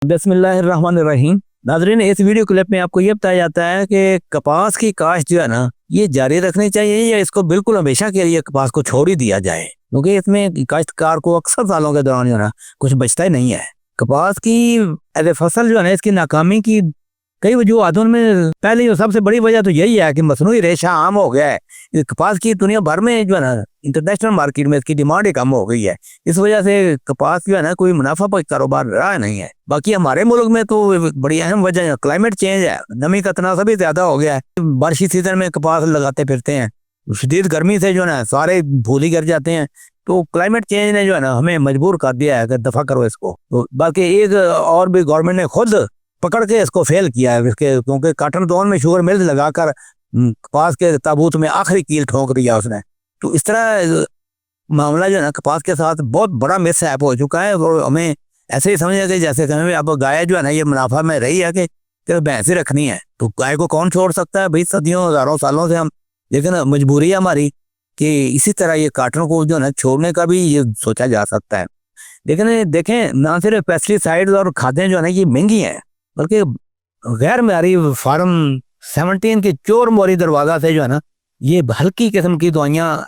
बिस्मिल्लाहिर्रहमानिर्रहीम। नाज़रीन, इस वीडियो क्लिप में आपको ये बताया जाता है कि कपास की काश्त जो है ना, ये जारी रखनी चाहिए या इसको बिल्कुल हमेशा के लिए कपास को छोड़ ही दिया जाए, क्योंकि इसमें काश्तकार को अक्सर सालों के दौरान जो है ना कुछ बचता ही नहीं है। कपास की एज ए फसल जो है ना, इसकी नाकामी की कई वजूहतों में पहले जो सबसे बड़ी वजह तो यही है कि मसनूई रेशा आम हो गया है। ये कपास की दुनिया भर में जो है ना इंटरनेशनल मार्केट में इसकी डिमांड ही कम हो गई है। इस वजह से कपास जो है ना कोई मुनाफा पर कारोबार रहा नहीं है। बाकी हमारे मुल्क में तो बड़ी अहम वजह क्लाइमेट चेंज है, नमी का तनासब भी ज्यादा हो गया है। बारिशी सीजन में कपास लगाते फिरते हैं, शदीद गर्मी से जो है ना सारे भूल ही कर जाते हैं। तो क्लाइमेट चेंज ने जो है ना हमें मजबूर कर दिया है कि दफा करो इसको। तो बाकी एक और भी गवर्नमेंट ने खुद पकड़ के इसको फेल किया है, क्योंकि काटन जोन में शुगर मिल्स लगाकर कपास के ताबूत में आखिरी कील ठोक दिया उसने। तो इस तरह मामला जो है ना कपास के साथ बहुत बड़ा मिसहैप हो चुका है। और हमें ऐसे ही समझा कि जैसे कहें अब गाय जो है ना ये मुनाफा में रही है कि भैंस ही रखनी है, तो गाय को कौन छोड़ सकता है भाई। सदियों हजारों सालों से हम, लेकिन मजबूरी है हमारी कि इसी तरह ये काटन को जो है ना छोड़ने का भी ये सोचा जा सकता है। लेकिन देखें, ना सिर्फ पेस्टिसाइड्स और खादें जो है ना ये महंगी हैं, बल्कि गैर मयारी फार्म 17 के चोर मोरी दरवाजा से जो है ना ये हल्की किस्म की दवाइयाँ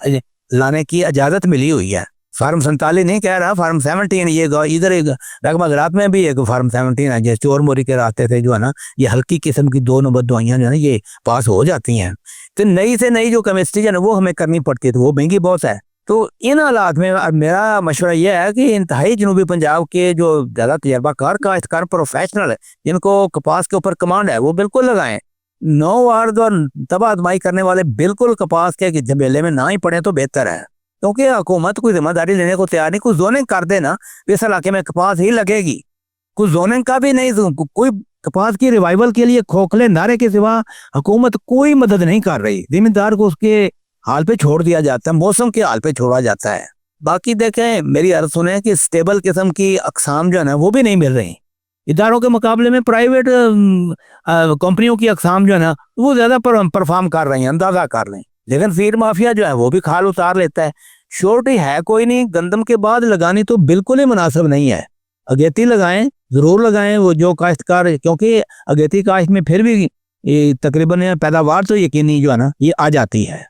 लाने की इजाज़त मिली हुई है। फार्म 47 नहीं कह रहा, फार्म 17। ये इधर एक रकमा गुजरात में भी एक फार्म 17 है, जैसे चोर मोरी के रास्ते से जो है ना ये हल्की किस्म की 2 नंबर दवाइयाँ जो है ना ये पास हो जाती हैं। तो नई से नई जो केमिस्ट्री है ना वो हमें करनी पड़ती है, तो वो महंगी बहुत है। तो इन हालात में मेरा मशवरा यह है कि इंतहाई जनूबी पंजाब के जो ज़्यादा तजर्बाकार काश्तकार प्रोफेशनल है, जिनको कपास के ऊपर कमांड है, वो बिल्कुल लगाएं। नौ वार्द और तबाह आजमाई करने वाले बिल्कुल कपास के झमेले में ना ही पड़े तो बेहतर है, क्योंकि हुकूमत कोई जिम्मेदारी लेने को तैयार नहीं। कुछ जोनिंग कर देना, इस इलाके में कपास ही लगेगी। कुछ जोनिंग का भी नहीं, कोई कपास की रिवाइवल के लिए खोखले नारे के सिवा हुकूमत कोई मदद नहीं कर रही। जिम्मेदार को उसके हाल पे छोड़ दिया जाता है, मौसम के हाल पे छोड़ा जाता है। बाकी देखें, मेरी अर्ज सुने कि स्टेबल किस्म की अकसाम जो है ना वो भी नहीं मिल रही। इदारों के मुकाबले में प्राइवेट कंपनियों की अकसाम जो है ना वो ज़्यादा परफॉर्म कर रही हैं, अंदाज़ा कर रही हैं। लेकिन फीड माफिया जो है वो भी खाल उतार लेता है। श्योरिटी है कोई नहीं, गंदम के बाद लगानी तो बिल्कुल ही मुनासिब नहीं है। अगेती लगाएं, ज़रूर लगाएं वो जो काश्तकार, क्योंकि अगेती काश्त में फिर भी तकरीबन पैदावार तो यकीनी जो है ना ये आ जाती है।